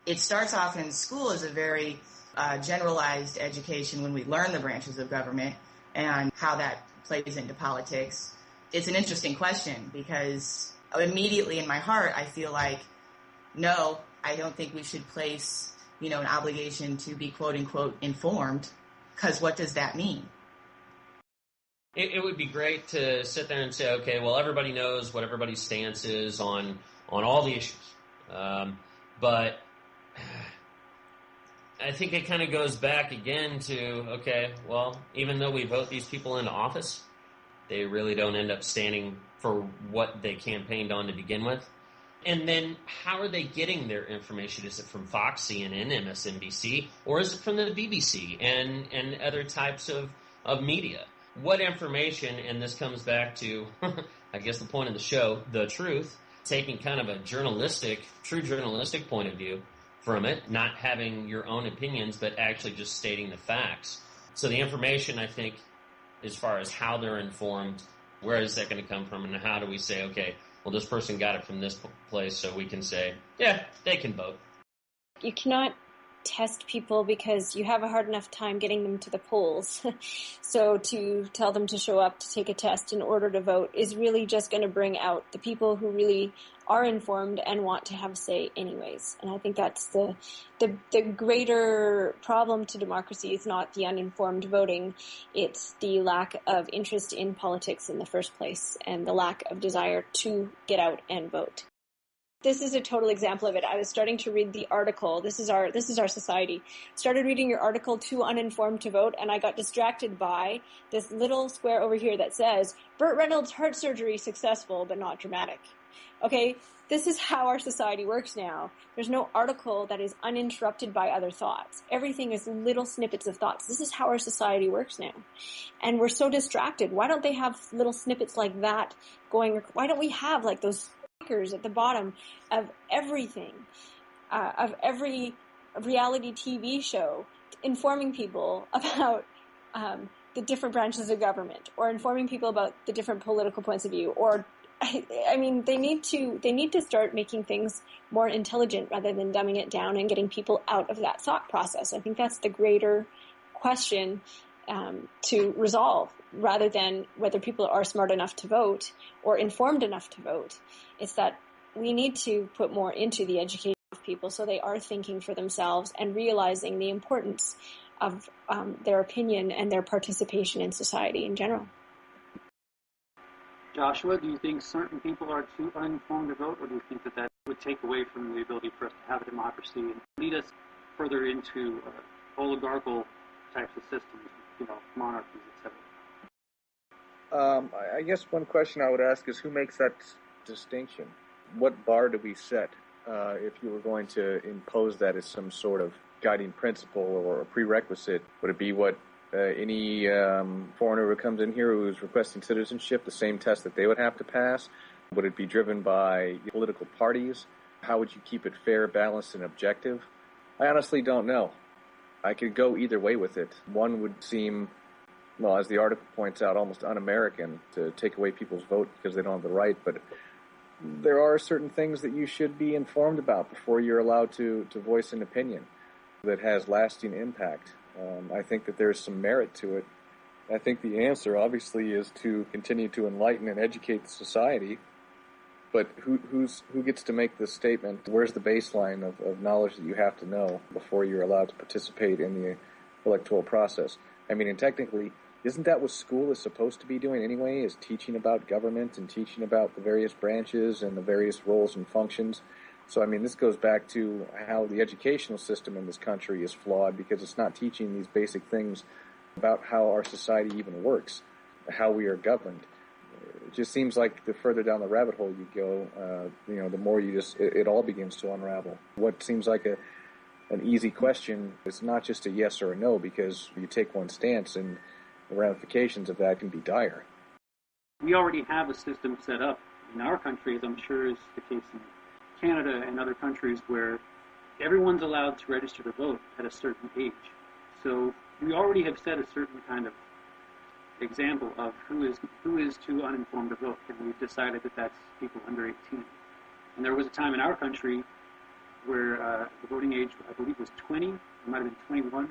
it starts off in school as a very generalized education when we learn the branches of government and how that plays into politics. It's an interesting question because immediately in my heart, I feel like, no, I don't think we should place, an obligation to be quote unquote informed, because what does that mean? It would be great to sit there and say, okay, well, everybody knows what everybody's stance is on all the issues. But I think it kind of goes back again to, okay, well, even though we vote these people into office, they really don't end up standing for what they campaigned on to begin with. And then how are they getting their information? Is it from Fox, CNN, MSNBC, or is it from the BBC and other types of media? What information, and this comes back to, I guess the point of the show, the truth, taking kind of a true journalistic point of view from it, not having your own opinions, but actually just stating the facts. So the information, I think, as far as how they're informed, where is that going to come from, and how do we say, okay, well, this person got it from this place, so we can say, yeah, they can vote. You cannot test people because you have a hard enough time getting them to the polls. So to tell them to show up to take a test in order to vote is really just going to bring out the people who really are informed and want to have say anyways. And I think that's the greater problem to democracy is not the uninformed voting, it's the lack of interest in politics in the first place and the lack of desire to get out and vote. This is a total example of it. I was starting to read the article. This is our society. Started reading your article, Too Uninformed to Vote, and I got distracted by this little square over here that says, Burt Reynolds' heart surgery successful but not dramatic. Okay, this is how our society works now. There's no article that is uninterrupted by other thoughts. Everything is little snippets of thoughts. This is how our society works now. And we're so distracted. Why don't they have little snippets like that going? Why don't we have like those at the bottom of everything, of every reality TV show, informing people about the different branches of government, or informing people about the different political points of view, or I mean, they need to start making things more intelligent rather than dumbing it down and getting people out of that thought process. I think that's the greater question to resolve, rather than whether people are smart enough to vote or informed enough to vote. It's that we need to put more into the education of people so they are thinking for themselves and realizing the importance of their opinion and their participation in society in general. Joshua, do you think certain people are too uninformed to vote, or do you think that would take away from the ability for us to have a democracy and lead us further into oligarchical types of systems, monarchies, etc.? I guess one question I would ask is, who makes that distinction? What bar do we set if you were going to impose that as some sort of guiding principle or a prerequisite? Would it be what any foreigner who comes in here who is requesting citizenship, the same test that they would have to pass? Would it be driven by political parties? How would you keep it fair, balanced, and objective? I honestly don't know. I could go either way with it. One would seem, well, as the article points out, almost un-American to take away people's vote because they don't have the right, but there are certain things that you should be informed about before you're allowed to voice an opinion that has lasting impact. I think that there's some merit to it. I think the answer, obviously, is to continue to enlighten and educate the society, but who gets to make this statement? Where's the baseline of knowledge that you have to know before you're allowed to participate in the electoral process? I mean, and technically, isn't that what school is supposed to be doing anyway, is teaching about government and teaching about the various branches and the various roles and functions? So, I mean, this goes back to how the educational system in this country is flawed, because it's not teaching these basic things about how our society even works, how we are governed. It just seems like the further down the rabbit hole you go, the more it all begins to unravel. What seems like an easy question is not just a yes or a no, because you take one stance and the ramifications of that can be dire. We already have a system set up in our country, as I'm sure is the case in Canada and other countries, where everyone's allowed to register to vote at a certain age. So we already have set a certain kind of example of who is too uninformed to vote, and we've decided that that's people under 18. And there was a time in our country where the voting age was 20, it might have been 21,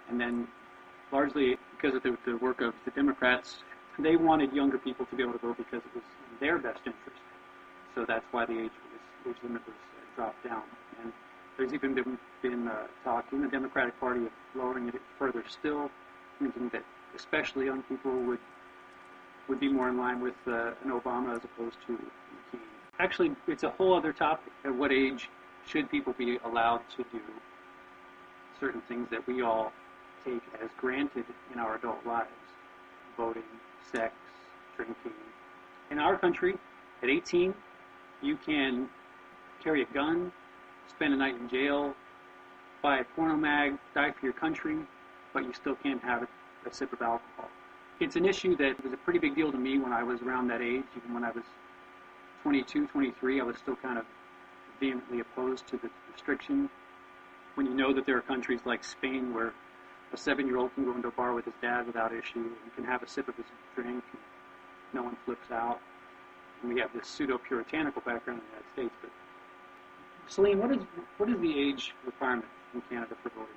and then largely because of the work of the Democrats, they wanted younger people to be able to vote because it was in their best interest. So that's why the age limit was dropped down. And there's even been talk in the Democratic Party of lowering it further still, thinking that especially young people would be more in line with an Obama as opposed to McCain. Actually, it's a whole other topic. At what age should people be allowed to do certain things that we all take as granted in our adult lives? Voting, sex, drinking. In our country, at 18, you can carry a gun, spend a night in jail, buy a porno mag, die for your country, but you still can't have a sip of alcohol. It's an issue that was a pretty big deal to me when I was around that age. Even when I was 22, 23, I was still kind of vehemently opposed to the restriction. When you know that there are countries like Spain where a 7-year-old can go into a bar with his dad without issue and can have a sip of his drink and no one flips out. And we have this pseudo-puritanical background in the United States. But Celene, what is the age requirement in Canada for voting?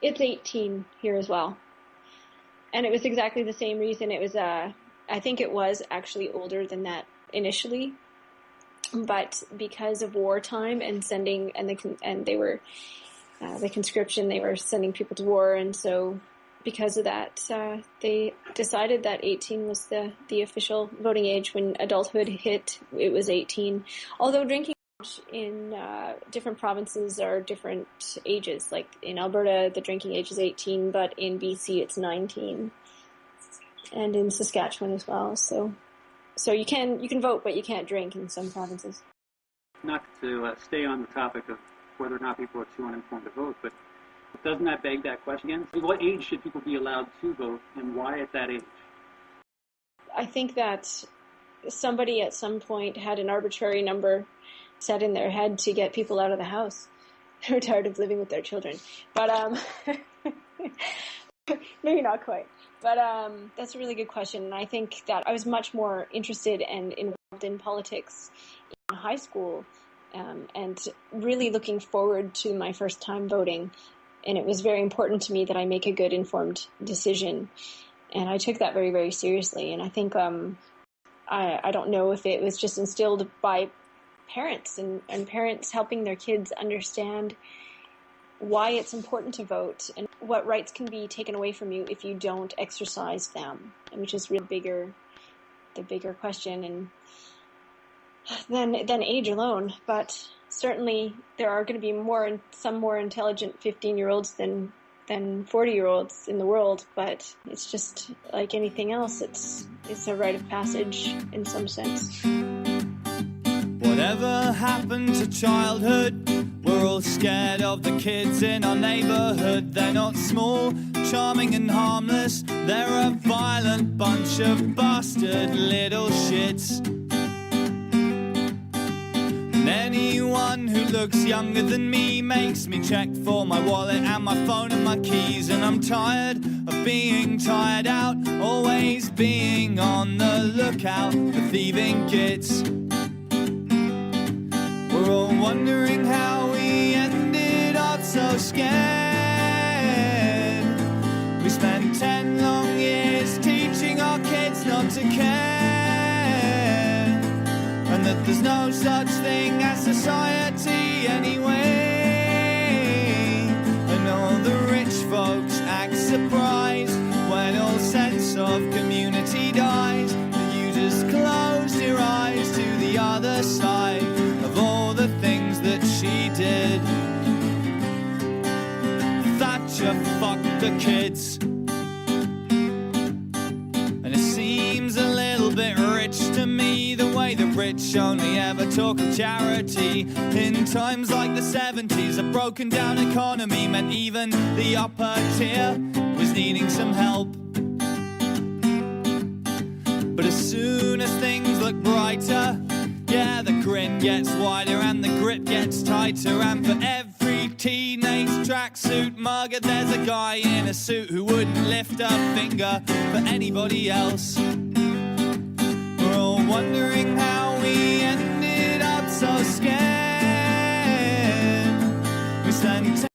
It's 18 here as well. And it was exactly the same reason. It was, I think it was actually older than that initially, but because of wartime and the conscription, they were sending people to war, and so because of that, they decided that 18 was the official voting age. When adulthood hit, it was 18. Although drinking age in different provinces are different ages. Like in Alberta, the drinking age is 18, but in BC it's 19, and in Saskatchewan as well. So you can vote, but you can't drink in some provinces. Not to stay on the topic of whether or not people are too uninformed to vote, but doesn't that beg that question again? What age should people be allowed to vote, and why at that age? I think that somebody at some point had an arbitrary number set in their head to get people out of the house. They're tired of living with their children. But, maybe not quite. But that's a really good question, and I think that I was much more interested and involved in politics in high school, and really looking forward to my first time voting. And it was very important to me that I make a good informed decision. And I took that very, very seriously. And I think, I don't know if it was just instilled by parents and parents helping their kids understand why it's important to vote and what rights can be taken away from you if you don't exercise them, which is really the bigger question than age alone. But certainly there are going to be some more intelligent 15-year-olds than 40-year-olds in the world, but it's just like anything else. It's a rite of passage in some sense. Whatever happened to childhood? We're all scared of the kids in our neighborhood. They're not small, charming and harmless. They're a violent bunch of bastard little shits. And anyone who looks younger than me makes me check for my wallet and my phone and my keys. And I'm tired of being tired out, always being on the lookout for thieving kids. We're all wondering how we ended up so scared. We spent 10 long years teaching our kids not to care, and that there's no such thing as society anyway. And all the rich folks act surprised when all sense of community dies, and you just close your eyes to the other side of all the things that she did. Thatcher fucked the kids. And it seems a little bit rich to me, the way the rich only ever talk of charity. In times like the 70s, a broken down economy meant even the upper tier was needing some help. But as soon as things look brighter, yeah, the grin gets wider and the grip gets tighter. And for every teenage tracksuit mugger, there's a guy in a suit who wouldn't lift a finger for anybody else. We're all wondering how we ended up so scared. We spent